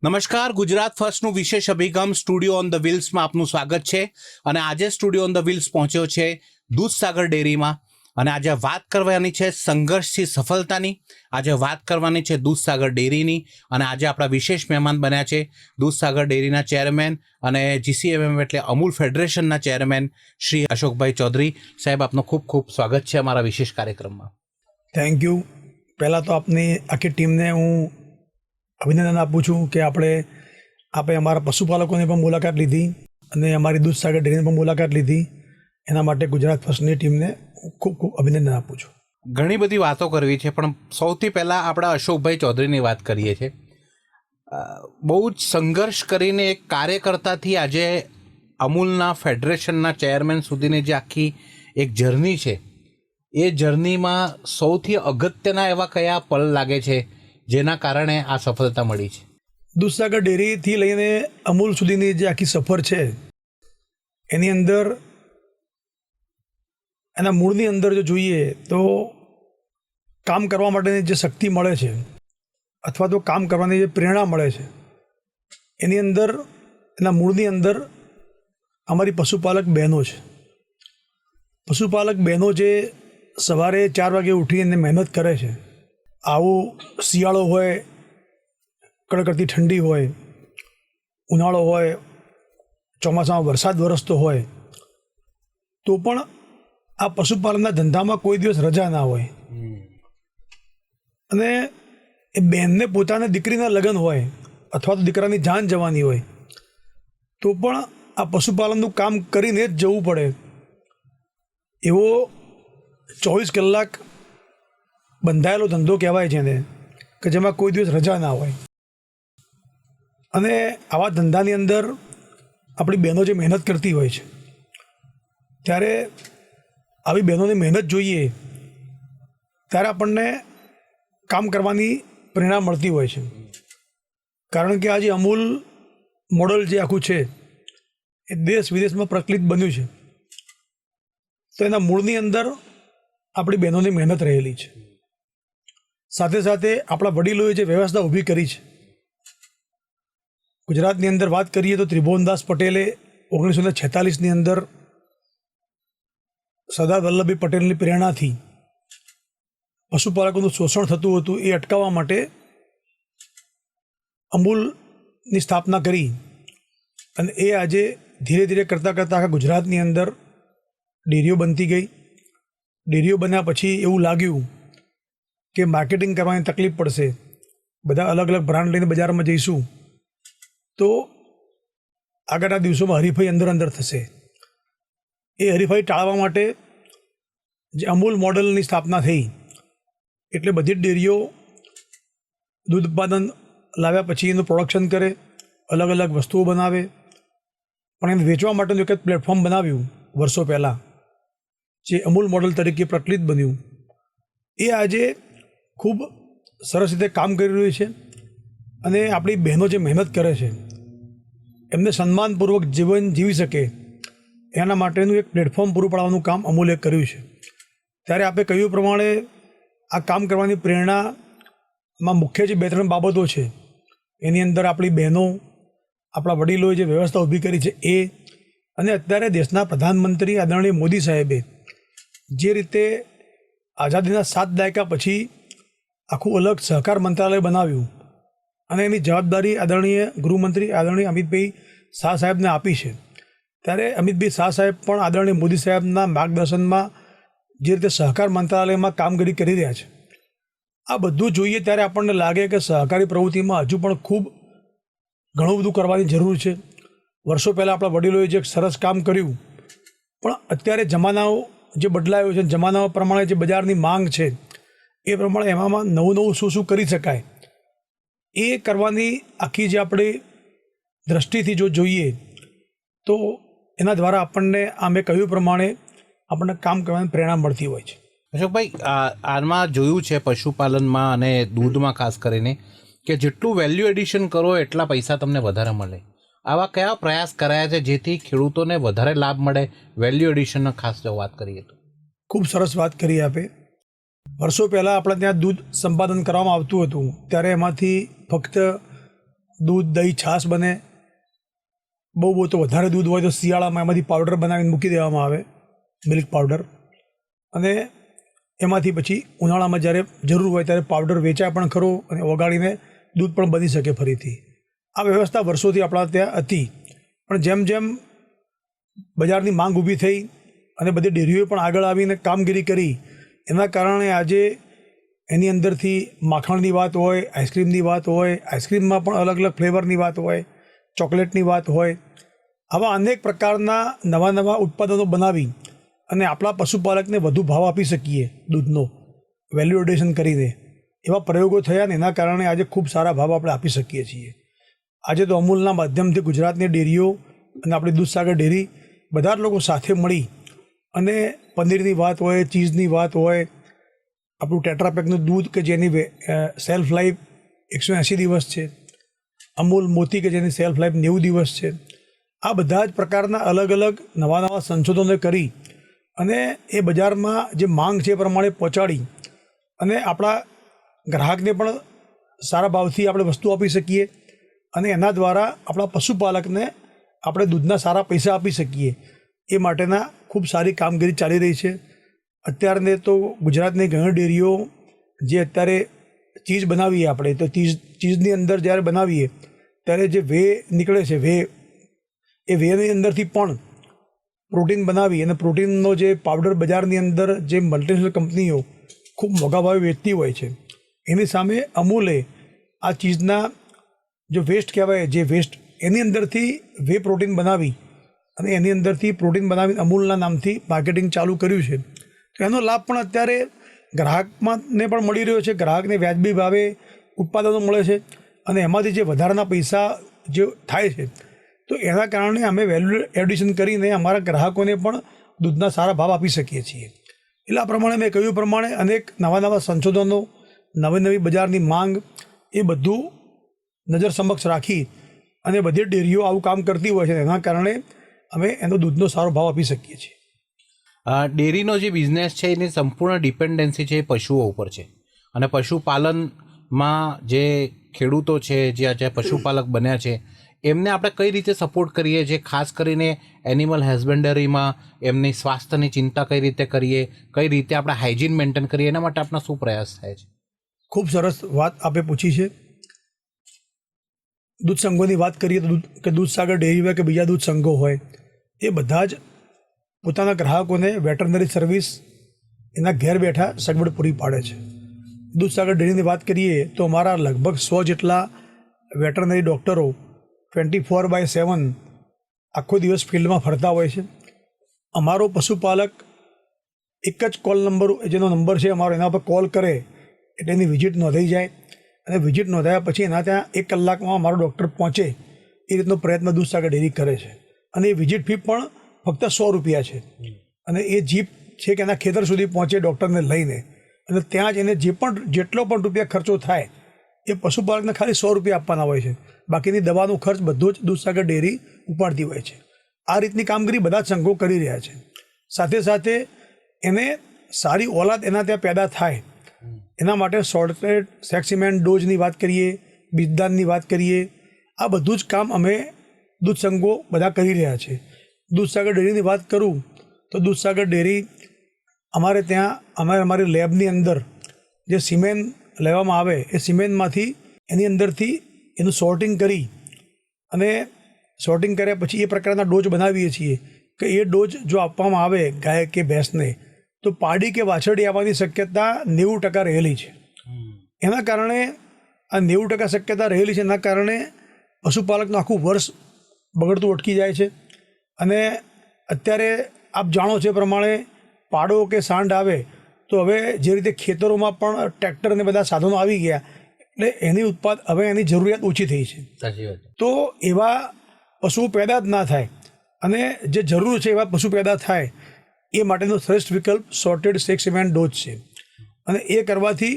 નમસ્કાર, ગુજરાત ફર્સ્ટનું વિશેષ અભિગમ સ્ટુડિયો ઓન ધ વ્હીલ્સમાં આપનું સ્વાગત છે. અને આજે સ્ટુડિયો ઓન ધ વ્હીલ્સ પહોંચ્યો છે દૂધસાગર ડેરીમાં. અને આજે વાત કરવાની છે સંઘર્ષથી સફળતાની, આજે વાત કરવાની છે દૂધસાગર ડેરીની. અને આજે આપણા વિશેષ મહેમાન બન્યા છે દૂધસાગર ડેરીના ચેરમેન અને GCMM એટલે અમૂલ ફેડરેશનના ચેરમેન શ્રી અશોકભાઈ ચૌધરી. સાહેબ, આપનું ખૂબ ખૂબ સ્વાગત છે અમારા વિશેષ કાર્યક્રમમાં. Thank you. પહેલાં તો આપની આખી ટીમને હું અભિનંદન આપું છું કે આપણે અમારા પશુપાલકોની પણ મુલાકાત લીધી અને અમારી દૂધસાગર ડેરીની પણ મુલાકાત લીધી. એના માટે ગુજરાત ફર્સ્ટની ટીમને ખૂબ ખૂબ અભિનંદન આપું છું. ઘણી બધી વાતો કરવી છે, પણ સૌથી પહેલાં આપણા અશોકભાઈ ચૌધરીની વાત કરીએ છીએ. બહુ જ સંઘર્ષ કરીને એક કાર્યકર્તાથી આજે અમૂલના ફેડરેશનના ચેરમેન સુધીની જે આખી એક જર્ની છે, એ જર્નીમાં સૌથી અગત્યના એવા કયા પલ લાગે છે જેના કારણે આ સફળતા મળી છે? દૂધસાગર ડેરીથી લઈને અમૂલ સુધીની જે આખી સફર છે એની અંદર એના મૂળની અંદર જો જોઈએ તો કામ કરવા માટેની જે શક્તિ મળે છે અથવા તો કામ કરવાની જે પ્રેરણા મળે છે એની અંદર એના મૂળની અંદર અમારી પશુપાલક બહેનો છે. પશુપાલક બહેનો જે સવારે 4 વાગે ઉઠીને મહેનત કરે છે, આવું શિયાળો હોય, કડકડતી ઠંડી હોય, ઉનાળો હોય, ચોમાસામાં વરસાદ વરસતો હોય, તો પણ આ પશુપાલનના ધંધામાં કોઈ દિવસ રજા ના હોય. અને એ બહેનને પોતાને દીકરીના લગ્ન હોય અથવા તો દીકરાની જાન જવાની હોય તો પણ આ પશુપાલનનું કામ કરીને જ જવું પડે. એવો 24 કલાક બંધાયેલો ધંધો કહેવાય છે ને, કે જેમાં કોઈ દિવસ રજા ના હોય. અને આવા ધંધાની અંદર આપણી બહેનો જે મહેનત કરતી હોય છે ત્યારે આવી બહેનોની મહેનત જોઈએ ત્યારે આપણને કામ કરવાની પ્રેરણા મળતી હોય છે. કારણ કે આજે અમૂલ મોડલ જે આખું છે એ દેશ વિદેશમાં પ્રચલિત બન્યું છે, તો એના મૂળની અંદર આપણી બહેનોની મહેનત રહેલી છે. સાથે સાથે આપણા વડીલોએ જે વ્યવસ્થા ઊભી કરી છે, ગુજરાતની અંદર વાત કરીએ તો ત્રિભુવનદાસ પટેલે 1946ની અંદર સરદાર વલ્લભભાઈ પટેલની પ્રેરણાથી પશુપાલકોનું શોષણ થતું હતું એ અટકાવવા માટે અમૂલની સ્થાપના કરી. અને એ આજે ધીરે ધીરે કરતાં કરતાં આખા ગુજરાતની અંદર ડેરીઓ બનતી ગઈ. ડેરીઓ બન્યા પછી એવું લાગ્યું કે માર્કેટિંગ કરવાની તકલીફ પડશે, બધા અલગ અલગ બ્રાન્ડ લઈને બજારમાં જઈશું તો આગળના દિવસોમાં હરીફાઈ અંદર થશે. એ હરીફાઈ ટાળવા માટે જે અમૂલ મોડલની સ્થાપના થઈ, એટલે બધી જ ડેરીઓ દૂધ ઉત્પાદન લાવ્યા પછી એનું પ્રોડક્શન કરે, અલગ અલગ વસ્તુઓ બનાવે, પણ એને વેચવા માટેનું એક પ્લેટફોર્મ બનાવ્યું વર્ષો પહેલાં, જે અમૂલ મોડલ તરીકે પ્રચલિત બન્યું. એ આજે ખૂબ સરસ રીતે કામ કરી રહ્યું છે. અને આપણી બહેનો જે મહેનત કરે છે એમને સન્માનપૂર્વક જીવન જીવી શકે એના માટેનું એક પ્લેટફોર્મ પૂરું પાડવાનું કામ અમૂલે કર્યું છે. ત્યારે આપણે કહ્યું પ્રમાણે આ કામ કરવાની પ્રેરણામાં મુખ્ય જે 2-3 બાબતો છે એની અંદર આપણી બહેનો, આપણા વડીલોએ જે વ્યવસ્થા ઊભી કરી છે એ, અને અત્યારે દેશના પ્રધાનમંત્રી આદરણીય મોદી સાહેબે જે રીતે આઝાદીના 7 દાયકા પછી આખું અલગ સહકાર મંત્રાલય બનાવ્યું અને એની જવાબદારી આદરણીય ગૃહમંત્રી આદરણીય અમિતભાઈ શાહ સાહેબને આપી છે, ત્યારે અમિતભાઈ શાહ સાહેબ પણ આદરણીય મોદી સાહેબના માર્ગદર્શનમાં જે રીતે સહકાર મંત્રાલયમાં કામગીરી કરી રહ્યા છે, આ બધું જોઈએ ત્યારે આપણને લાગે કે સહકારી પ્રવૃત્તિમાં હજુ પણ ખૂબ ઘણું બધું કરવાની જરૂર છે. વર્ષો પહેલાં આપણા વડીલોએ જે સરસ કામ કર્યું, પણ અત્યારે જમાનાઓ જે બદલાયો છે, જમાનાઓ પ્રમાણે જે બજારની માંગ છે એ પ્રમાણે એમાં નવું શું કરી શકાય એ કરવાની આખી જે આપણી દ્રષ્ટિથી જો જોઈએ તો એના દ્વારા આપણને આ મેં કહ્યું પ્રમાણે આપણને કામ કરવાની પ્રેરણા મળતી હોય છે. અશોકભાઈ, આમાં જોયું છે પશુપાલનમાં અને દૂધમાં ખાસ કરીને કે જેટલું વેલ્યુ એડિશન કરો એટલા પૈસા તમને વધારે મળે. આવા કયા પ્રયાસ કરાયા છે જેથી ખેડૂતોને વધારે લાભ મળે? વેલ્યુ એડિશનનો ખાસ જો વાત કરીએ તો. ખૂબ સરસ વાત કરી આપે. વર્ષો પહેલાં આપણે ત્યાં દૂધ સંપાદન કરવામાં આવતું હતું ત્યારે એમાંથી ફક્ત દૂધ, દહીં, છાશ બને. બહુ તો વધારે દૂધ હોય તો શિયાળામાં એમાંથી પાવડર બનાવીને મૂકી દેવામાં આવે, મિલ્ક પાવડર. અને એમાંથી પછી ઉનાળામાં જ્યારે જરૂર હોય ત્યારે પાવડર વેચાય પણ ખરો અને ઓગાળીને દૂધ પણ બની શકે ફરીથી. આ વ્યવસ્થા વર્ષોથી આપણા ત્યાં હતી. પણ જેમ જેમ બજારની માંગ ઊભી થઈ અને બધી ડેરીઓએ પણ આગળ આવીને કામગીરી કરી, એના કારણે આજે એની અંદરથી માખણની વાત હોય, આઈસ્ક્રીમની વાત હોય, આઈસ્ક્રીમમાં પણ અલગ અલગ ફ્લેવરની વાત હોય, ચોકલેટની વાત હોય, આવા અનેક પ્રકારના નવા નવા ઉત્પાદનો બનાવી અને આપણા પશુપાલકને વધુ ભાવ આપી શકીએ દૂધનો વેલ્યુ એડિશન કરીને, એવા પ્રયોગો થયા ને એના કારણે આજે ખૂબ સારા ભાવ આપણે આપી શકીએ છીએ. આજે તો અમૂલના માધ્યમથી ગુજરાતની ડેરીઓ અને આપણી દૂધસાગર ડેરી બધા જ લોકો સાથે મળી અને પનીરની વાત હોય, ચીઝની વાત હોય, આપણું ટેટ્રાપેકનું દૂધ કે જેની સેલ્ફ લાઈફ 180 દિવસ છે, અમૂલ મોતી કે જેની સેલ્ફ લાઈફ 90 દિવસ છે, આ બધા જ પ્રકારના અલગ અલગ નવા નવા સંશોધનો કરી અને એ બજારમાં જે માંગ છે એ પ્રમાણે પહોંચાડી અને આપણા ગ્રાહકને પણ સારા ભાવથી આપણે વસ્તુ આપી શકીએ અને એના દ્વારા આપણા પશુપાલકને આપણે દૂધના સારા પૈસા આપી શકીએ, એ માટેના ખૂબ સારી કામગીરી ચાલી રહી છે. અત્યારને તો ગુજરાતની ઘણી ડેરીઓ જે અત્યારે ચીઝ બનાવીએ આપણે તો ચીઝની અંદર જ્યારે બનાવીએ ત્યારે જે વે નીકળે છે, એ વેની અંદરથી પણ પ્રોટીન બનાવી અને પ્રોટીનનો જે પાવડર બજારની અંદર જે મલ્ટીનેશનલ કંપનીઓ ખૂબ મોંઘા ભાવે વેચતી હોય છે, એની સામે અમૂલે આ ચીઝના જો વેસ્ટ કહેવાય, જે વેસ્ટ એની અંદરથી વે પ્રોટીન બનાવી અને એની અંદરથી પ્રોટીન બનાવી અમૂલના નામથી માર્કેટિંગ ચાલુ કર્યું છે. તો એનો લાભ પણ અત્યારે ગ્રાહકને પણ મળી રહ્યો છે. ગ્રાહકને વ્યાજબી ભાવે ઉત્પાદનો મળે છે અને એમાંથી જે વધારાના પૈસા જે થાય છે તો એના કારણે અમે વેલ્યુ એડિશન કરીને અમારા ગ્રાહકોને પણ દૂધના સારા ભાવ આપી શકીએ છીએ. એટલે આ પ્રમાણે મેં કહ્યું પ્રમાણે અનેક નવા નવા સંશોધનો, નવી નવી બજારની માંગ, એ બધું નજર સમક્ષ રાખી અને બધી ડેરીઓ આવું કામ કરતી હોય છે. એના કારણે અમે એનો દૂધનો સારો ભાવ આપી શકીએ છીએ. ડેરીનો જે બિઝનેસ છે એની સંપૂર્ણ ડિપેન્ડન્સી છે એ પશુઓ ઉપર છે અને પશુપાલનમાં જે ખેડૂતો છે, જે આજે પશુપાલક બન્યા છે, એમને આપણે કઈ રીતે સપોર્ટ કરીએ છીએ, ખાસ કરીને એનિમલ હસબન્ડરીમાં એમની સ્વાસ્થ્યની ચિંતા કઈ રીતે કરીએ, કઈ રીતે આપણે હાઇજીન મેન્ટેન કરીએ, એના માટે આપણા શું પ્રયાસ થાય છે? ખૂબ સરસ વાત આપે પૂછી છે. દૂધ સંઘોની વાત કરીએ તો કે દૂધસાગર ડેરી હોય કે બીજા દૂધ સંઘો હોય, એ બધા જ પોતાના ગ્રાહકોને વેટરનરી સર્વિસ એના ઘેર બેઠા સગવડ પૂરી પાડે છે. દૂધસાગર ડેરીની વાત કરીએ તો અમારા લગભગ 100 જેટલા વેટરનરી ડૉક્ટરો 24/7 આખો દિવસ ફિલ્ડમાં ફરતા હોય છે. અમારો પશુપાલક એક જ કોલ નંબર, જેનો નંબર છે અમારો, એના પર કોલ કરે એટલે એની વિઝિટ નોંધાઈ જાય અને વિઝિટ નોંધાયા પછી એના ત્યાં 1 કલાકમાં અમારો ડૉક્ટર પહોંચે એ રીતનો પ્રયત્ન દૂધસાગર ડેરી કરે છે. અને એ વિઝિટ ફી પણ ફક્ત 100 રૂપિયા છે અને એ જીપ છે કે એના ખેતર સુધી પહોંચે ડૉક્ટરને લઈને, અને ત્યાં જ એને જેટલો પણ રૂપિયા ખર્ચો થાય એ પશુપાલકને ખાલી 100 રૂપિયા આપવાના હોય છે. બાકીની દવાનો ખર્ચ બધો જ દૂધસાગર ડેરી ઉપાડતી હોય છે. આ રીતની કામગીરી બધા જ સંઘો કરી રહ્યા છે. સાથે સાથે એને સારી ઓલાદ એના ત્યાં પેદા થાય એના માટે સોર્ટેડ સેક્સિમેન્ટ ડોઝની વાત કરીએ, બીજદાનની વાત કરીએ, આ બધું જ કામ અમે દૂધ સંઘો બધા કરી રહ્યા છે. દૂધસાગર ડેરીની વાત કરું તો દૂધસાગર ડેરી અમારે ત્યાં અમારી લેબની અંદર જે સિમેન્ટ લેવામાં આવે એ સિમેન્ટમાંથી એની અંદરથી એનું સોર્ટિંગ કરી અને સોર્ટિંગ કર્યા પછી એ પ્રકારના ડોઝ બનાવીએ છીએ કે એ ડોઝ જો આપવામાં આવે ગાય કે ભેંસને તો પાડી કે વાછરડી આવવાની શક્યતા 90% રહેલી છે. એના કારણે આ 90% શક્યતા રહેલી છે. એના કારણે પશુપાલકનું આખું વર્ષ બગડતું અટકી જાય છે. અને અત્યારે આપ જાણો છો એ પ્રમાણે પાડો કે સાંડ આવે તો હવે જે રીતે ખેતરોમાં પણ ટ્રેક્ટર અને બધા સાધનો આવી ગયા એટલે હવે એની જરૂરિયાત ઓછી થઈ છે. તો એવા પશુઓ પેદા જ ના થાય અને જે જરૂર છે એવા પશુ પેદા થાય એ માટેનો શ્રેષ્ઠ વિકલ્પ સોર્ટેડ સેક્સિમેન્ટ ડોઝ છે. અને એ કરવાથી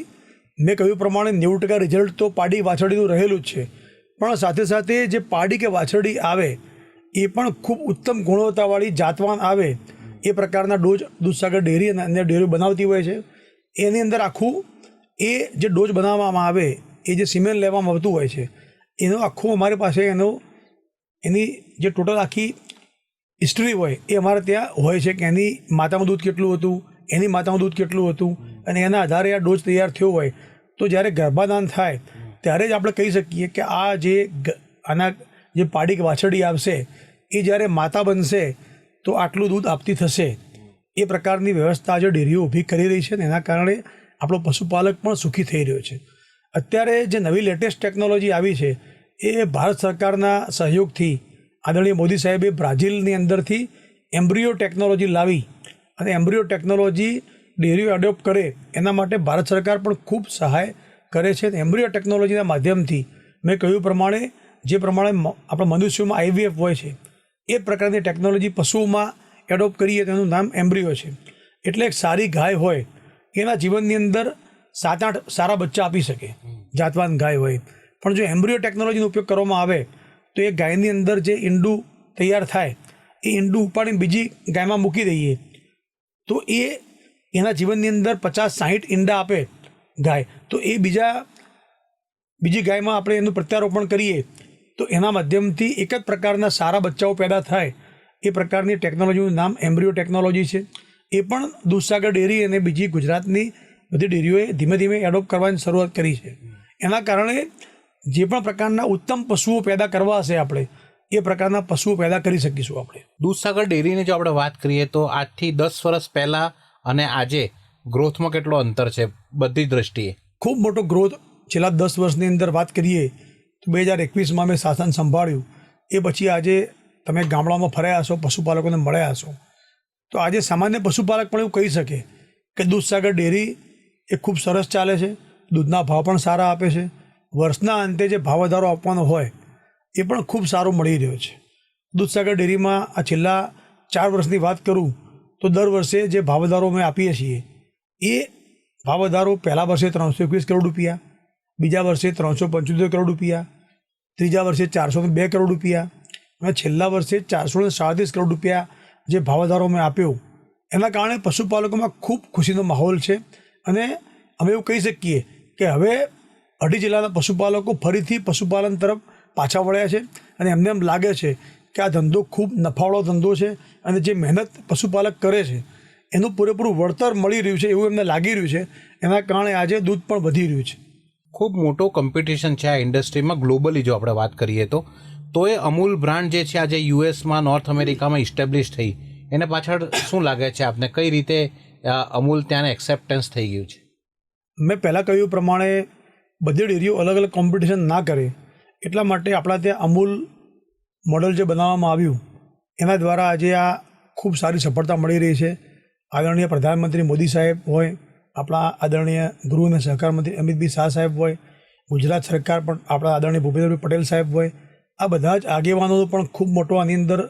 મેં કહ્યું પ્રમાણે 90% રિઝલ્ટ તો પાડી વાછરડીનું રહેલું જ છે, પણ સાથે સાથે જે પાડી કે વાછરડી આવે એ પણ ખૂબ ઉત્તમ ગુણવત્તાવાળી જાતવાન આવે એ પ્રકારના ડોઝ દૂધસાગર ડેરી અને અન્ય ડેરીઓ બનાવતી હોય છે. એની અંદર આખું એ જે ડોઝ બનાવવામાં આવે એ જે સિમેન્ટ લેવામાં આવતું હોય છે એનો આખું અમારી પાસે એની જે ટોટલ આખી હિસ્ટ્રી હોય એ અમારે ત્યાં હોય છે કે એની માતાનું દૂધ કેટલું હતું, એની માતાનું દૂધ કેટલું હતું, અને એના આધારે આ ડોઝ તૈયાર થયો હોય તો જ્યારે ગર્ભાધાન થાય ત્યારે જ આપણે કહી શકીએ કે આ આના જે પાડીક વાછરડી આવશે એ જ્યારે માતા બનશે તો આટલું દૂધ આપતી થશે. એ પ્રકારની વ્યવસ્થા જે ડેરીઓ ઊભી કરી રહી છે ને એના કારણે આપણો પશુપાલક પણ સુખી થઈ રહ્યો છે. અત્યારે જે નવી લેટેસ્ટ ટેકનોલોજી આવી છે એ ભારત સરકારના સહયોગથી આદરણીય મોદી સાહેબે બ્રાઝિલની અંદરથી એમ્બ્રિયો ટેકનોલોજી લાવી અને એમ્બ્રિયો ટેકનોલોજી ડેરીઓ એડોપ્ટ કરે એના માટે ભારત સરકાર પણ ખૂબ સહાય કરે છે. એમ્બ્રિયો ટેકનોલોજીના માધ્યમથી મેં કહ્યું પ્રમાણે જે પ્રમાણે આપણા મનુષ્યોમાં આઈવીએફ હોય છે એ પ્રકારની ટેકનોલોજી પશુઓમાં એડોપ્ટ કરીએ તેનું નામ એમ્બ્રિયો છે. એટલે એક સારી ગાય હોય એના જીવનની અંદર 7-8 સારા બચ્ચા આપી શકે, જાતવાન ગાય હોય. પણ જો એમ્બ્રિયો ટેકનોલોજીનો ઉપયોગ કરવામાં આવે તો એ ગાયની અંદર જે ઈંડું તૈયાર થાય એ ઈંડું ઉપાડીને બીજી ગાયમાં મૂકી દઈએ તો એના જીવનની અંદર 50-60 ઈંડા આપે ગાય, તો એ બીજી ગાયમાં આપણે એનું પ્રત્યારોપણ કરીએ તો એના માધ્યમથી એક જ પ્રકારના સારા બચ્ચાઓ પેદા થાય. એ પ્રકારની ટેકનોલોજીનું નામ એમ્બ્રિયો ટેકનોલોજી છે. એ પણ દૂધસાગર ડેરી અને બીજી ગુજરાતની બધી ડેરીઓએ ધીમે ધીમે એડોપ્ટ કરવાની શરૂઆત કરી છે. એના કારણે જે પણ પ્રકારના ઉત્તમ પશુઓ પેદા કરવા હશે આપણે એ પ્રકારના પશુઓ પેદા કરી શકીશું આપણે. દૂધસાગર ડેરીની જો આપણે વાત કરીએ તો આજથી 10 વર્ષ પહેલાં અને આજે ગ્રોથમાં કેટલો અંતર છે બધી દ્રષ્ટિએ? ખૂબ મોટો ગ્રોથ છેલ્લા 10 વર્ષની અંદર વાત કરીએ તો 2021માં મેં શાસન સંભાળ્યું એ પછી આજે તમે ગામડામાં ફર્યા હશો, પશુપાલકોને મળ્યા હશો, તો આજે સામાન્ય પશુપાલક પણ એવું કહી શકે કે દૂધસાગર ડેરી એ ખૂબ સરસ ચાલે છે, દૂધના ભાવ પણ સારા આપે છે, વર્ષના અંતે જે ભાવ વધારો આપવાનો હોય એ પણ ખૂબ સારો મળી રહ્યો છે. દૂધસાગર ડેરીમાં આ છેલ્લા 4 વર્ષની વાત કરું તો દર વર્ષે જે ભાવ વધારો અમે આપીએ છીએ એ ભાવ વધારો પહેલા વર્ષે 321 કરોડ રૂપિયા, બીજા વર્ષે 375 કરોડ રૂપિયા, ત્રીજા વર્ષે 402 કરોડ રૂપિયા અને છેલ્લા વર્ષે 437 કરોડ રૂપિયા જે ભાવ વધારો અમે આપ્યો એના કારણે પશુપાલકોમાં ખૂબ ખુશીનો માહોલ છે. અને અમે એવું કહી શકીએ કે હવે 2 જિલ્લાના પશુપાલકો ફરીથી પશુપાલન તરફ પાછા વળ્યા છે અને એમને એમ લાગે છે કે આ ધંધો ખૂબ નફાવાળો ધંધો છે અને જે મહેનત પશુપાલક કરે છે એનું પૂરેપૂરું વળતર મળી રહ્યું છે એવું એમને લાગી રહ્યું છે. એના કારણે આજે દૂધ પણ વધી રહ્યું છે. ખૂબ મોટો કોમ્પિટિશન છે આ ઇન્ડસ્ટ્રીમાં ગ્લોબલી જો આપણે વાત કરીએ તો એ અમૂલ બ્રાન્ડ જે છે આજે યુએસમાં, નોર્થ અમેરિકામાં ઇસ્ટેબ્લિશ થઈ, એને પાછળ શું લાગે છે આપને? કઈ રીતે અમૂલ ત્યાંને એક્સેપ્ટન્સ થઈ ગયું છે? મેં પહેલાં કહ્યું પ્રમાણે બધી ડેરીઓ અલગ અલગ કોમ્પિટિશન ના કરે એટલા માટે આપણા ત્યાં અમૂલ મોડલ જે બનાવવામાં આવ્યું એના દ્વારા આજે આ ખૂબ સારી સફળતા મળી રહી છે. આદરણીય પ્રધાનમંત્રી મોદી સાહેબ હોય, આપણા આદરણીય ગૃહ અને સહકાર મંત્રી અમિતભાઈ શાહ સાહેબ હોય, ગુજરાત સરકાર પણ આપણા આદરણીય ભૂપેન્દ્રભાઈ પટેલ સાહેબ હોય, આ બધા જ આગેવાનોનો પણ ખૂબ મોટો આની અંદર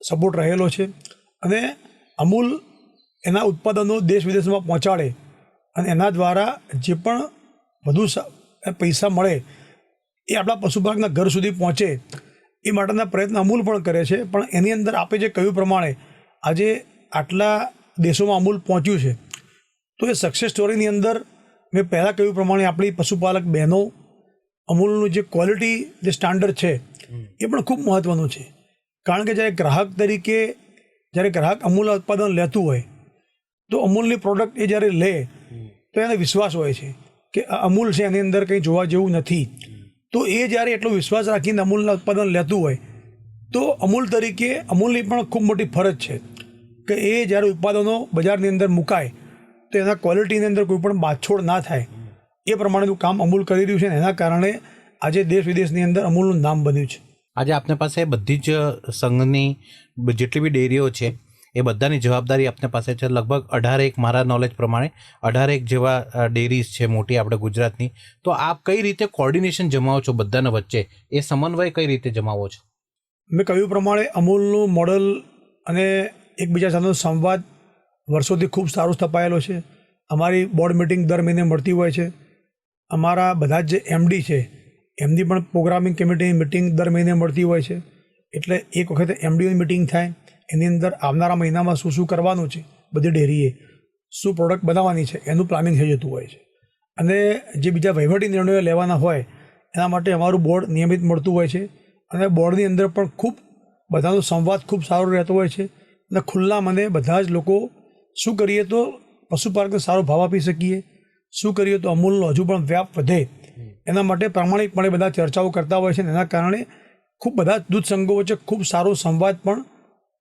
સપોર્ટ રહેલો છે. અને અમૂલ એના ઉત્પાદનો દેશ વિદેશમાં પહોંચાડે અને એના દ્વારા જે પણ વધુ પૈસા મળે એ આપણા પશુપાલકના ઘર સુધી પહોંચે એ માટેના પ્રયત્ન અમૂલ પણ કરે છે. પણ એની અંદર આપણે જે કહ્યું પ્રમાણે આજે આટલા દેશોમાં અમૂલ પહોંચ્યું છે તો એ સક્સેસ સ્ટોરીની અંદર મેં પહેલાં કહ્યું પ્રમાણે આપણી પશુપાલક બહેનો અમૂલનું જે ક્વોલિટી જે સ્ટાન્ડર્ડ છે એ પણ ખૂબ મહત્ત્વનું છે. કારણ કે જ્યારે ગ્રાહક તરીકે જ્યારે ગ્રાહક અમૂલના ઉત્પાદન લેતું હોય તો અમૂલની પ્રોડક્ટ એ જ્યારે લે તો એને વિશ્વાસ હોય છે કે અમૂલ છે એની અંદર કંઈ જોવા જેવું નથી. તો એ જ્યારે એટલો વિશ્વાસ રાખીને અમૂલના ઉત્પાદન લેતું હોય તો અમૂલ તરીકે અમૂલની પણ ખૂબ મોટી ફરજ છે કે એ જ્યારે ઉત્પાદનો બજારની અંદર મુકાય તો એના ક્વોલિટીની અંદર કોઈ પણ બાછોડ ના થાય એ પ્રમાણેનું કામ અમૂલ કરી રહ્યું છે અને એના કારણે આજે દેશ વિદેશની અંદર અમૂલનું નામ બન્યું છે. આજે આપને પાસે બધી જ સંઘની જેટલી બી ડેરીઓ છે એ બધાની જવાબદારી આપને પાસે છે. લગભગ 18 મારા નોલેજ પ્રમાણે 18 જેવા ડેરીઝ છે મોટી આપણે ગુજરાતની. તો આપ કઈ રીતે કોર્ડિનેશન જમાવો છો બધાના વચ્ચે? એ સમન્વય કઈ રીતે જમાવો છો? મેં કહ્યું પ્રમાણે અમૂલનું મોડલ અને એકબીજા સાથેનો સંવાદ વર્ષોથી ખૂબ સારો સ્થપાયેલો છે. અમારી બોર્ડ મિટિંગ દર મહિને મળતી હોય છે. અમારા બધા જ જે એમડી છે એમની પણ પ્રોગ્રામિંગ કમિટીની મિટિંગ દર મહિને મળતી હોય છે. એટલે એક વખતે એમડીની મિટિંગ થાય એની અંદર આવનારા મહિનામાં શું શું કરવાનું છે, બધી ડેરીએ શું પ્રોડક્ટ બનાવવાની છે એનું પ્લાનિંગ થઈ જતું હોય છે. અને જે બીજા વહીવટી નિર્ણયો લેવાના હોય એના માટે અમારું બોર્ડ નિયમિત મળતું હોય છે અને બોર્ડની અંદર પણ ખૂબ બધાનો સંવાદ ખૂબ સારો રહેતો હોય છે અને ખુલ્લા મને બધા જ લોકો શું કરીએ તો પશુપાલકને સારો ભાવ આપી શકીએ, શું કરીએ તો અમૂલનો હજુ પણ વ્યાપ વધે, એના માટે પ્રામાણિકપણે બધા ચર્ચાઓ કરતા હોય છે અને એના કારણે ખૂબ બધા દૂધ સંઘો વચ્ચે ખૂબ સારો સંવાદ પણ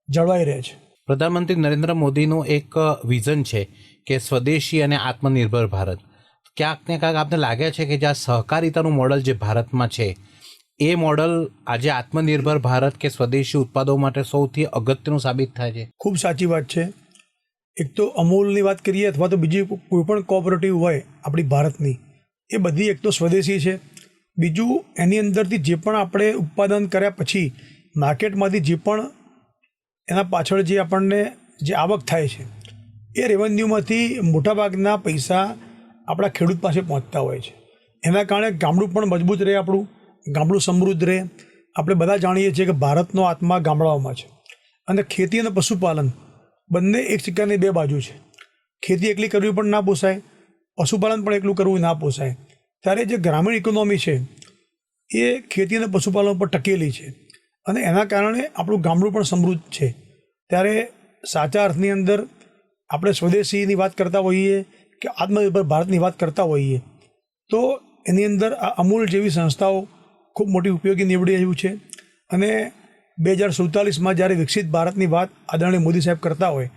જળવાઈ રહે છે. પ્રધાનમંત્રી નરેન્દ્ર મોદીનું એક વિઝન છે કે સ્વદેશી અને આત્મનિર્ભર ભારત. ક્યાંક ને ક્યાંક આપને લાગે છે કે જે આ સહકારિતાનું મોડલ જે ભારતમાં છે એ મોડલ આજે આત્મનિર્ભર ભારત કે સ્વદેશી ઉત્પાદો માટે સૌથી અગત્યનું સાબિત થાય છે? ખૂબ સાચી વાત છે. એક તો અમૂલની વાત કરીએ અથવા તો બીજી કોઈ પણ કોઓપરેટિવ હોય આપણી ભારતની, એ બધી એક તો સ્વદેશી છે. બીજું એની અંદરથી જે પણ આપણે ઉત્પાદન કર્યા પછી માર્કેટમાંથી જે પણ એના પાછળ જે આપણને જે આવક થાય છે એ રેવન્યુમાંથી મોટાભાગના પૈસા આપણા ખેડૂત પાસે પહોંચતા હોય છે. એના કારણે ગામડું પણ મજબૂત રહે, આપણું ગામડું સમૃદ્ધ રહે. આપણે બધા જાણીએ છીએ કે ભારતનો આત્મા ગામડાઓમાં છે અને ખેતી અને પશુપાલન બંને એક સિક્કાની બે બાજુ છે. ખેતી એકલી કરવી પણ ના પોસાય, પશુપાલન પણ એકલું કરવું ના પોસાય. ત્યારે જે ગ્રામીણ ઇકોનોમી છે એ ખેતી અને પશુપાલન પર ટકેલી છે અને એના કારણે આપણું ગામડું પણ સમૃદ્ધ છે. ત્યારે સાચા અર્થની અંદર આપણે સ્વદેશીની વાત કરતા હોઈએ કે આત્મનિર્ભર ભારતની વાત કરતા હોઈએ તો એની અંદર આ અમૂલ જેવી સંસ્થાઓ ખૂબ મોટી ઉપયોગી નીવડી રહ્યું છે. અને 2047માં જ્યારે વિકસિત ભારતની વાત આદરણીય મોદી સાહેબ કરતા હોય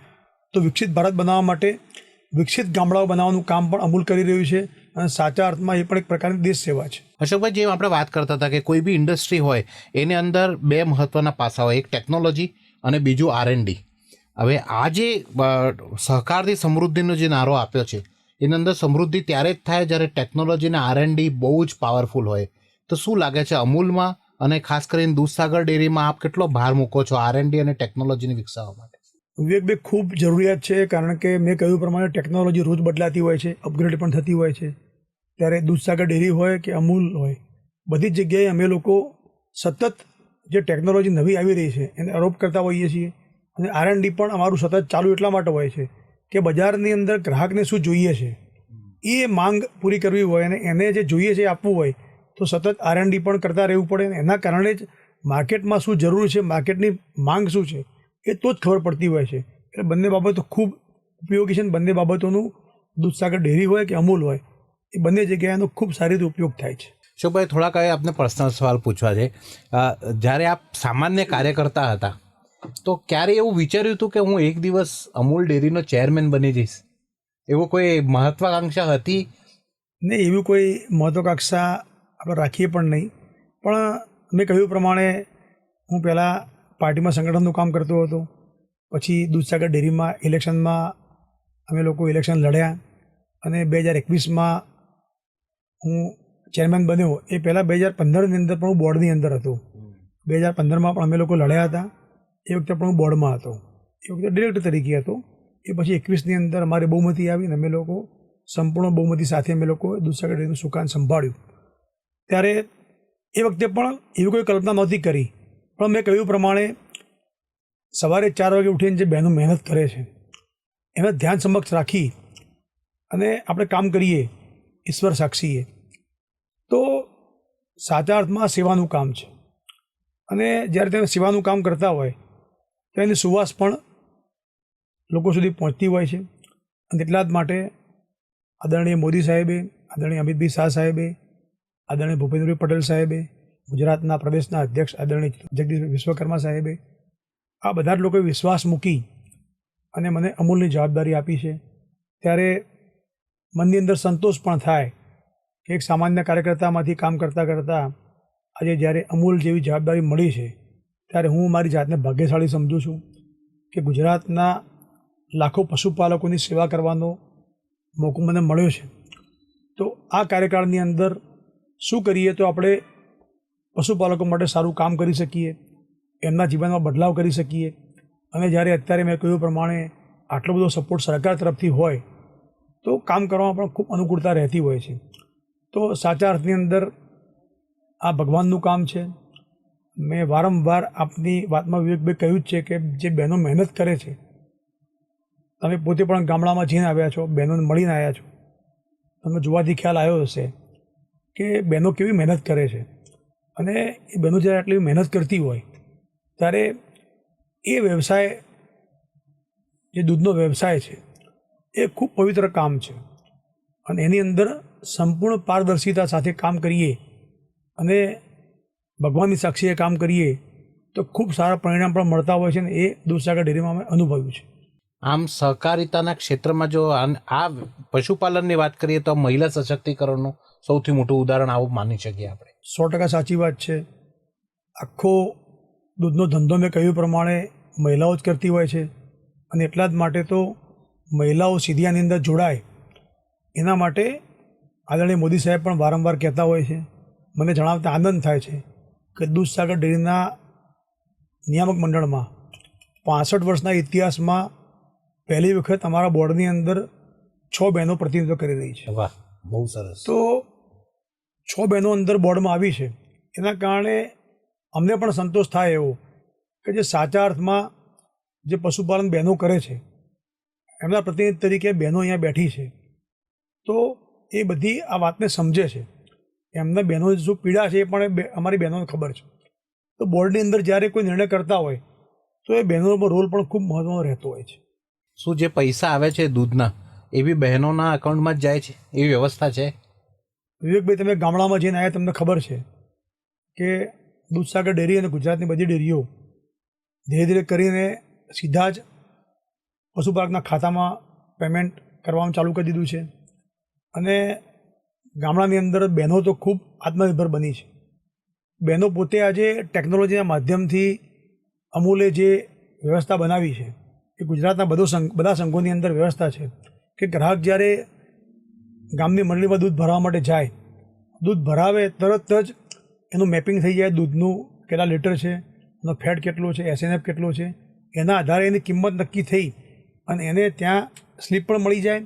તો વિકસિત ભારત બનાવવા માટે વિકસિત ગામડાઓ બનાવવાનું કામ પણ અમૂલ કરી રહ્યું છે અને સાચા અર્થમાં એ પણ એક પ્રકારની દેશ સેવા છે. અશોકભાઈ, જેમ આપણે વાત કરતા હતા કે કોઈ બી ઇન્ડસ્ટ્રી હોય એની અંદર બે મહત્વના પાસા હોય, એક ટેકનોલોજી અને બીજું R&D. હવે આ જે સહકારથી સમૃદ્ધિનો જે નારો આપ્યો છે એની અંદર સમૃદ્ધિ ત્યારે જ થાય જ્યારે ટેકનોલોજી અને R&D બહુ જ પાવરફુલ હોય. તો શું લાગે છે અમૂલમાં અને ખાસ કરીને દૂધસાગર ડેરીમાં આપ કેટલો ભાર મૂકો છો R&D અને ટેકનોલોજીને વિકસાવવા માટે? વિવેકભાઈ, ખૂબ જરૂરિયાત છે, કારણ કે મેં કહ્યું પ્રમાણે ટેકનોલોજી રોજ બદલાતી હોય છે, અપગ્રેડ પણ થતી હોય છે. ત્યારે દૂધસાગર ડેરી હોય કે અમૂલ હોય, બધી જ જગ્યાએ અમે લોકો સતત જે ટેકનોલોજી નવી આવી રહી છે એને આરોપ કરતા હોઈએ છીએ અને R&D પણ અમારું સતત ચાલુ એટલા માટે હોય છે કે બજારની અંદર ગ્રાહકને શું જોઈએ છે એ માંગ પૂરી કરવી હોય અને એને જે જોઈએ છે એ આપવું હોય તો સતત R&D પણ કરતા રહેવું પડે. એના કારણે જ માર્કેટમાં શું જરૂર છે, માર્કેટની માંગ શું છે એ તો જ ખબર પડતી હોય છે. એટલે બંને બાબતો ખૂબ ઉપયોગી છે. બંને બાબતોનું દૂધસાગર ડેરી હોય કે અમૂલ હોય એ બંને જગ્યાએનો ખૂબ સારી રીતે ઉપયોગ થાય છે. અશોકભાઈ, થોડાક આપને પર્સનલ સવાલ પૂછવા છે. જ્યારે આપ સામાન્ય કાર્યકર્તા હતા તો ક્યારે એવું વિચાર્યું હતું કે હું એક દિવસ અમૂલ ડેરીનો ચેરમેન બની જઈશ? એવો કોઈ મહત્વાકાંક્ષા હતી? નહીં, એવી કોઈ મહત્વાકાંક્ષા આપણે રાખીએ પણ નહીં. પણ મેં કહ્યું પ્રમાણે હું પહેલાં પાર્ટીમાં સંગઠનનું કામ કરતો હતો, પછી દૂધસાગર ડેરીમાં ઇલેક્શનમાં અમે લોકો ઇલેક્શન લડ્યા અને 2021માં હું ચેરમેન બન્યો. એ પહેલાં 2015ની અંદર પણ હું બોર્ડની અંદર હતો. 2015માં પણ અમે લોકો લડ્યા હતા. એ વખતે પણ હું બોર્ડમાં હતો, એ વખતે ડિરેક્ટર તરીકે હતો. એ પછી 21ની અંદર અમારી બહુમતી આવીને અમે લોકો સંપૂર્ણ બહુમતી સાથે અમે લોકો દૂધસાગર ડેરીનું સુકાન સંભાળ્યું. ત્યારે એ વખતે પણ એવી કોઈ કલ્પના નહોતી કરી, પણ મેં કહ્યું પ્રમાણે સવારે 4 વાગે ઉઠીને જે બહેનો મહેનત કરે છે એને ધ્યાન સમક્ષ રાખી અને આપણે કામ કરીએ ઈશ્વર સાક્ષીએ તો સાચા અર્થમાં સેવાનું કામ છે. અને જ્યારે તમે સેવાનું કામ કરતા હોય તો એની સુવાસ પણ લોકો સુધી પહોંચતી હોય છે. અને એટલા જ માટે આદરણીય મોદી સાહેબે, આદરણીય અમિતભાઈ શાહ સાહેબે, આદરણીય ભૂપેન્દ્રભાઈ પટેલ સાહેબે, ગુજરાતના પ્રદેશના અધ્યક્ષ આદરણીય જગદીશ વિશ્વકર્મા સાહેબે, આ બધા જ લોકોએ વિશ્વાસ મૂકી અને મને અમૂલની જવાબદારી આપી છે. ત્યારે મનની અંદર સંતોષ પણ થાય કે એક સામાન્ય કાર્યકર્તામાંથી કામ કરતાં કરતાં આજે જ્યારે અમૂલ જેવી જવાબદારી મળી છે ત્યારે હું મારી જાતને ભાગ્યશાળી સમજું છું કે ગુજરાતના લાખો પશુપાલકોની સેવા કરવાનો મોકો મને મળ્યો છે. તો આ કાર્યકાળની અંદર શું કરીએ તો આપણે પશુપાલકો માટે સારું કામ કરી શકીએ, એમના જીવનમાં બદલાવ કરી શકીએ. અને જ્યારે અત્યારે મેં કહ્યું પ્રમાણે આટલો બધો સપોર્ટ સરકાર તરફથી હોય તો કામ કરવામાં પણ ખૂબ અનુકૂળતા રહેતી હોય છે. તો સાચા અર્થની અંદર આ ભગવાનનું કામ છે. મેં વારંવાર આપની વાતમાં વિવેકભાઈ કહ્યું જ છે કે જે બહેનો મહેનત કરે છે, તમે પોતે પણ ગામડામાં જઈને આવ્યા છો, બહેનોને મળીને આવ્યા છો, તમને જોવાથી ખ્યાલ આવ્યો હશે કે બહેનો કેવી મહેનત કરે છે અને એ બહેનો જ્યારે આટલી મહેનત કરતી હોય ત્યારે એ વ્યવસાય, જે દૂધનો વ્યવસાય છે, એ ખૂબ પવિત્ર કામ છે અને એની અંદર સંપૂર્ણ પારદર્શિતા સાથે કામ કરીએ અને ભગવાનની સાક્ષીએ કામ કરીએ તો ખૂબ સારા પરિણામ પણ મળતા હોય છે ને એ દૂધસાગર ડેરીમાં અમે અનુભવ્યું છે. આમ સહકારિતાના ક્ષેત્રમાં જો આ પશુપાલનની વાત કરીએ તો મહિલા સશક્તિકરણનું સૌથી મોટું ઉદાહરણ આવું માની શકીએ આપણે. 100% સાચી વાત છે. આખો દૂધનો ધંધો મેં કહ્યું પ્રમાણે મહિલાઓ જ કરતી હોય છે અને એટલા જ માટે તો મહિલાઓ સીધી આની અંદર જોડાય એના માટે આદરણીય મોદી સાહેબ પણ વારંવાર કહેતા હોય છે. મને જણાવતા આનંદ થાય છે કે દૂધસાગર ડેરીના નિયામક મંડળમાં 65 વર્ષના ઇતિહાસમાં પહેલી વખત અમારા બોર્ડની અંદર 6 બહેનો પ્રતિનિધિત્વ કરી રહી છે. વાહ, બહુ સરસ. તો 6 બહેનો અંદર બોર્ડમાં આવી છે એના કારણે અમને પણ સંતોષ થાય એવો કે જે સાચા અર્થમાં જે પશુપાલન બહેનો કરે છે એમના પ્રતિનિધિ તરીકે બહેનો અહીંયા બેઠી છે તો એ બધી આ વાતને સમજે છે. એમના બહેનો શું પીડા છે એ પણ અમારી બહેનોને ખબર છે. તો બોર્ડની અંદર જ્યારે કોઈ નિર્ણય કરતા હોય તો એ બહેનોનો રોલ પણ ખૂબ મહત્ત્વનો રહેતો હોય છે. શું જે પૈસા આવે છે દૂધના એ બી બહેનોના અકાઉન્ટમાં જ જાય છે એવી વ્યવસ્થા છે? વિવેકભાઈ, તમે ગામડામાં જઈને આવ્યા, તમને ખબર છે કે દૂધસાગર ડેરી અને ગુજરાતની બધી ડેરીઓ ધીરે ધીરે કરીને સીધા જ પશુપાલકના ખાતામાં પેમેન્ટ કરવાનું ચાલુ કરી દીધું છે અને ગામડાની અંદર બહેનો તો ખૂબ આત્મનિર્ભર બની છે. બહેનો પોતે આજે ટેકનોલોજીના માધ્યમથી અમૂલે જે વ્યવસ્થા બનાવી છે એ ગુજરાતના બધા સંઘોની અંદર વ્યવસ્થા છે કે ગ્રાહક જ્યારે ગામની મંડળીમાં દૂધ ભરાવવા માટે જાય, દૂધ ભરાવે તરત જ એનું મેપિંગ થઈ જાય, દૂધનું કેટલા લીટર છે, એનો ફેટ કેટલો છે, SNF કેટલો છે, એના આધારે એની કિંમત નક્કી થઈ અને એને ત્યાં સ્લીપ પણ મળી જાય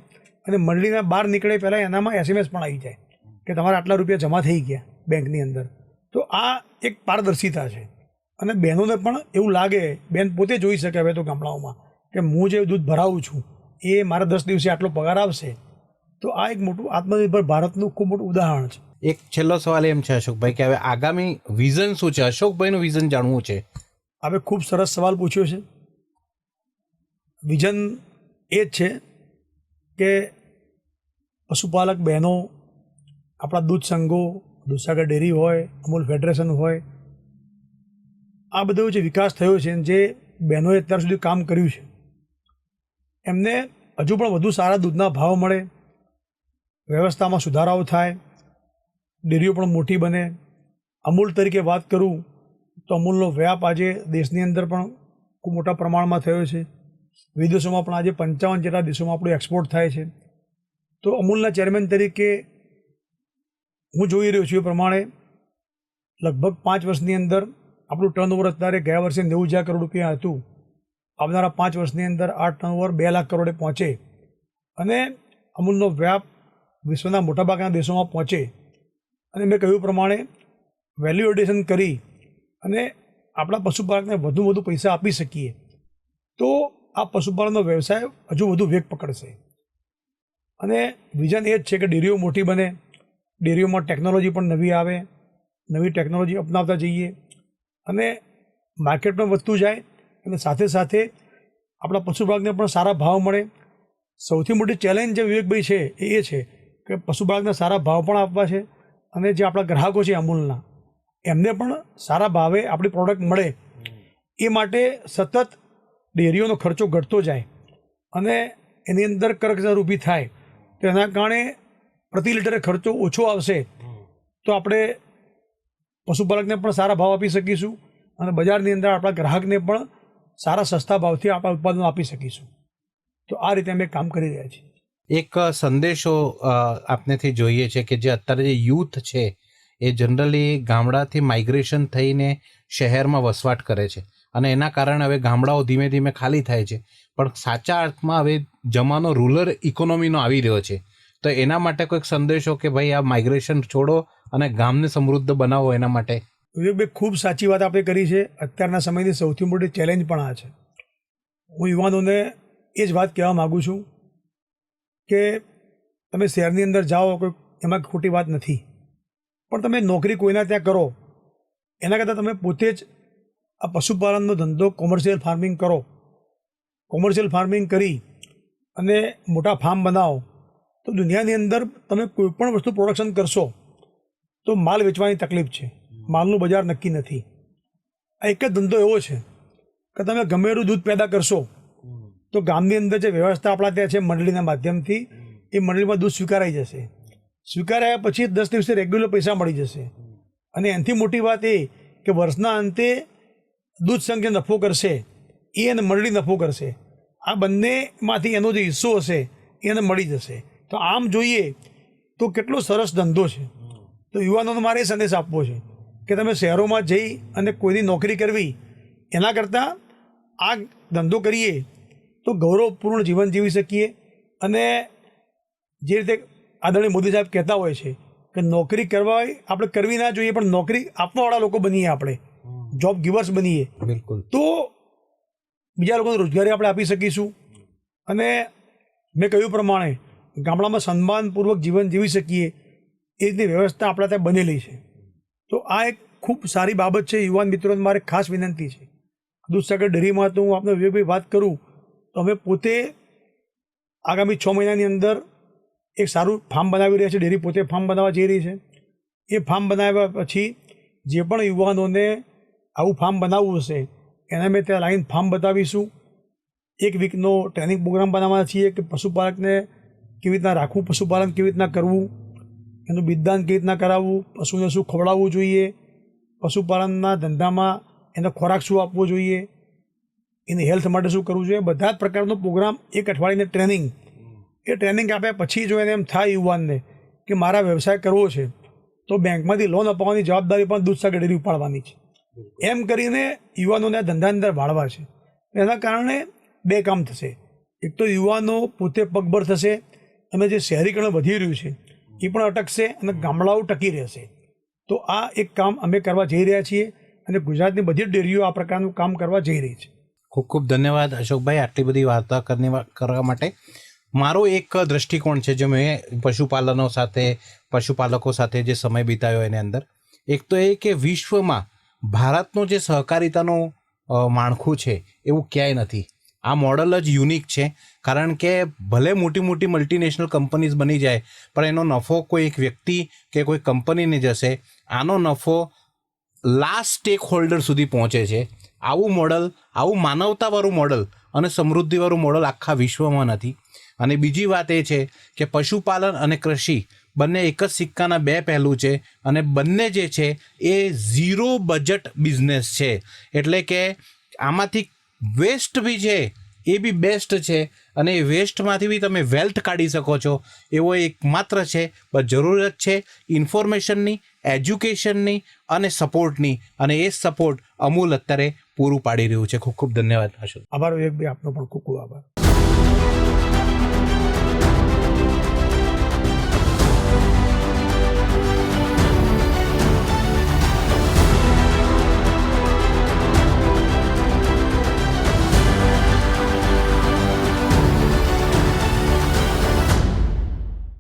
અને મંડળીના બહાર નીકળે પહેલાં એનામાં SMS પણ આવી જાય કે તમારા આટલા રૂપિયા જમા થઈ ગયા બેંકની અંદર. તો આ એક પારદર્શિતા છે અને બહેનોને પણ એવું લાગે, બેન પોતે જોઈ શકે હવે તો ગામડાઓમાં કે હું જે દૂધ ભરાવું છું એ મારા 10 દિવસે આટલો પગાર આવશે. તો આ એક મોટું આત્મનિર્ભર ભારતનું ખૂબ મોટું ઉદાહરણ છે. એક છેલ્લો સવાલ એમ છે અશોકભાઈ કે હવે આગામી વિઝન શું છે? અશોકભાઈનું વિઝન જાણવું છે. હવે ખૂબ સરસ સવાલ પૂછ્યો છે. વિઝન એ જ છે કે પશુપાલક બહેનો, આપણા દૂધ સંઘો, દૂધસાગર ડેરી હોય, અમૂલ ફેડરેશન હોય, આ બધો જે વિકાસ થયો છે, જે બહેનોએ અત્યાર સુધી કામ કર્યું છે, એમને હજુ પણ વધુ સારા દૂધના ભાવ મળે, વ્યવસ્થામાં સુધારાઓ થાય, ડેરીઓ પણ મોટી બને. અમૂલ તરીકે વાત કરું તો અમૂલનો વ્યાપ આજે દેશની અંદર પણ ખૂબ મોટા પ્રમાણમાં થયો છે. વિદેશોમાં પણ આજે 55 જેટલા દેશોમાં આપણું એક્સપોર્ટ થાય છે. તો અમૂલના ચેરમેન તરીકે હું જોઈ રહ્યો છું એ પ્રમાણે લગભગ 5 વર્ષની અંદર આપણું ટર્નઓવર અત્યારે ગયા વર્ષે 90,000 કરોડ રૂપિયા હતું. આવનારા 5 વર્ષની અંદર આ ટર્નઓવર 2 લાખ કરોડે પહોંચે અને અમૂલનો વ્યાપ વિશ્વના મોટાભાગના દેશોમાં પહોંચે અને મેં કહ્યું પ્રમાણે વેલ્યુ એડિશન કરી અને આપણા પશુપાલકને વધુ પૈસા આપી શકીએ તો આ પશુપાલનનો વ્યવસાય હજુ વધુ વેગ પકડશે. અને વિઝન એ જ છે કે ડેરીઓ મોટી બને, ડેરીઓમાં ટેકનોલોજી પણ નવી આવે, નવી ટેકનોલોજી અપનાવતા જઈએ અને માર્કેટ પણ વધતું જાય અને સાથે સાથે આપણા પશુપાલકને પણ સારા ભાવ મળે. સૌથી મોટી ચેલેન્જ જે વિવેકભાઈ છે એ છે કે પશુપાલકને સારા ભાવ પણ આપવા છે અને જે આપણા ગ્રાહકો છે અમૂલના, એમને પણ સારા ભાવે આપણી પ્રોડક્ટ મળે એ માટે સતત ડેરીઓનો ખર્ચો ઘટતો જાય અને એની અંદર કરકસર ઊભી થાય તો એના કારણે પ્રતિ લીટરે ખર્ચો ઓછો આવશે તો આપણે પશુપાલકને પણ સારા ભાવ આપી શકીશું અને બજારની અંદર આપણા ગ્રાહકને પણ સારા સસ્તા ભાવથી આપણા ઉત્પાદનો આપી શકીશું. તો આ રીતે અમે કામ કરી રહ્યા છીએ. એક સંદેશો આપનેથી જોઈએ છે કે જે અત્યારે જે યુથ છે એ જનરલી ગામડાથી માઇગ્રેશન થઈને શહેરમાં વસવાટ કરે છે અને એના કારણે હવે ગામડાઓ ધીમે ધીમે ખાલી થાય છે, પણ સાચા અર્થમાં હવે જમાનો રૂરલ ઇકોનોમીનો આવી રહ્યો છે. તો એના માટે કોઈક સંદેશો કે ભાઈ આ માઇગ્રેશન છોડો અને ગામને સમૃદ્ધ બનાવો એના માટે? વિવેકભાઈ, ખૂબ સાચી વાત આપણે કરી છે. અત્યારના સમયની સૌથી મોટી ચેલેન્જ પણ આ છે. હું યુવાનોને એ જ વાત કહેવા માગું છું કે તમે શહેરની અંદર જાઓ, કોઈ એમાં ખોટી વાત નથી, પણ તમે નોકરી કોઈના ત્યાં કરો એના કરતાં તમે પોતે જ આ પશુપાલનનો ધંધો કોમર્શિયલ ફાર્મિંગ કરો. કોમર્શિયલ ફાર્મિંગ કરી અને મોટા ફાર્મ બનાવો તો દુનિયાની અંદર તમે કોઈ પણ વસ્તુ પ્રોડક્શન કરશો તો માલ વેચવાની તકલીફ છે, માલનું બજાર નક્કી નથી. આ એક જ ધંધો એવો છે કે તમે ગમે એટલું દૂધ પેદા કરશો તો ગામની અંદર જે વ્યવસ્થા આપણા ત્યાં છે મંડળીના માધ્યમથી એ મંડળીમાં દૂધ સ્વીકારાઈ જશે. સ્વીકારાયા પછી 10 દિવસે રેગ્યુલર પૈસા મળી જશે. અને એનાથી મોટી વાત એ કે વર્ષના અંતે દૂધ સંઘ જે નફો કરશે એ અને મંડળી નફો કરશે. આ બંનેમાંથી એનો જે હિસ્સો હશે એ એને મળી જશે. તો આમ જોઈએ તો કેટલો સરસ ધંધો છે. તો યુવાનોને મારે એ સંદેશ આપવો છે કે તમે શહેરોમાં જઈ અને કોઈની નોકરી કરવી એના કરતાં આ ધંધો કરીએ તો ગૌરવપૂર્ણ જીવન જીવી શકીએ. અને જે રીતે આદરણીય મોદી સાહેબ કહેતા હોય છે કે નોકરી કરવા આપણે કરવી ના જોઈએ પણ નોકરી આપવાવાળા લોકો બનીએ, આપણે જોબ ગિવર્સ બનીએ, બિલકુલ, તો બીજા લોકોને રોજગારી આપણે આપી શકીશું. અને મેં કહ્યું પ્રમાણે ગામડામાં સન્માનપૂર્વક જીવન જીવી શકીએ એ રીતની વ્યવસ્થા આપણા ત્યાં બનેલી છે. તો આ એક ખૂબ સારી બાબત છે. યુવાન મિત્રોને મારે ખાસ વિનંતી છે. દૂધસાગર ડેરીમાં તો હું આપને વિવેકભાઈ વાત કરું તો અમે પોતે આગામી 6 મહિનાની અંદર એક સારું ફાર્મ બનાવી રહ્યા છે. ડેરી પોતે ફાર્મ બનાવવા જઈ રહી છે. એ ફાર્મ બનાવ્યા પછી જે પણ યુવાનોને આવું ફાર્મ બનાવવું હશે એને અમે ત્યાં લાઈન ફાર્મ બતાવીશું. 1 વીકનો ટ્રેનિંગ પ્રોગ્રામ બનાવવાના છીએ કે પશુપાલકને કેવી રીતના રાખવું, પશુપાલન કેવી રીતના કરવું, એનું બીજદાન કેવી રીતના કરાવવું, પશુને શું ખવડાવવું જોઈએ, પશુપાલનના ધંધામાં એને ખોરાક શું આપવો જોઈએ, એની હેલ્થ માટે શું કરવું જોઈએ, બધા જ પ્રકારનો પ્રોગ્રામ 1 અઠવાડિયાની ટ્રેનિંગ. એ ટ્રેનિંગ આપ્યા પછી જો એને એમ થાય યુવાનને કે મારા વ્યવસાય કરવો છે તો બેંકમાંથી લોન અપાવવાની જવાબદારી પણ દૂધસાગર ડેરી ઉપાડવાની છે. એમ કરીને યુવાનોને આ ધંધાની અંદર વાળવા છે. એના કારણે 2 કામ થશે. એક તો યુવાનો પોતે પગભર થશે અને જે શહેરીકરણ વધી રહ્યું છે એ પણ અટકશે અને ગામડાઓ ટકી રહેશે. તો આ એક કામ અમે કરવા જઈ રહ્યા છીએ અને ગુજરાતની બધી જ ડેરીઓ આ પ્રકારનું કામ કરવા જઈ રહી છે. ખૂબ ખૂબ ધન્યવાદ અશોકભાઈ આટલી બધી વાર્તા કરવા માટે. મારો એક દૃષ્ટિકોણ છે જે મેં પશુપાલકો સાથે જે સમય બિતાવ્યો એની અંદર, એક તો એ કે વિશ્વમાં ભારતનું જે સહકારિતાનું માળખું છે એવું ક્યાંય નથી. આ મોડલ જ યુનિક છે કારણ કે ભલે મોટી મોટી મલ્ટીનેશનલ કંપનીઝ બની જાય પણ એનો નફો કોઈ એક વ્યક્તિ કે કોઈ કંપનીને જશે. આનો નફો લાસ્ટ સ્ટેક હોલ્ડર સુધી પહોંચે છે. આવું મોડલ, આવું માનવતાવાળું મોડલ અને સમૃદ્ધિવાળું મોડલ આખા વિશ્વમાં નથી. અને બીજી વાત એ છે કે પશુપાલન અને કૃષિ બંને એક જ સિક્કાના 2 પહેલું છે અને બંને જે છે એ 0 બજેટ બિઝનેસ છે. એટલે કે આમાંથી વેસ્ટ બી છે એ બી બેસ્ટ છે અને એ વેસ્ટમાંથી બી તમે વેલ્થ કાઢી શકો છો એવો એકમાત્ર છે. બસ જરૂરત છે ઇન્ફોર્મેશનની, એજ્યુકેશનની અને સપોર્ટની, અને એ સપોર્ટ અમૂલ અત્યારે પૂરું પાડી રહ્યું છે. ખૂબ ખૂબ ધન્યવાદ અશોક. આભાર વિવેકભાઈ, આપનો પણ ખૂબ ખૂબ આભાર.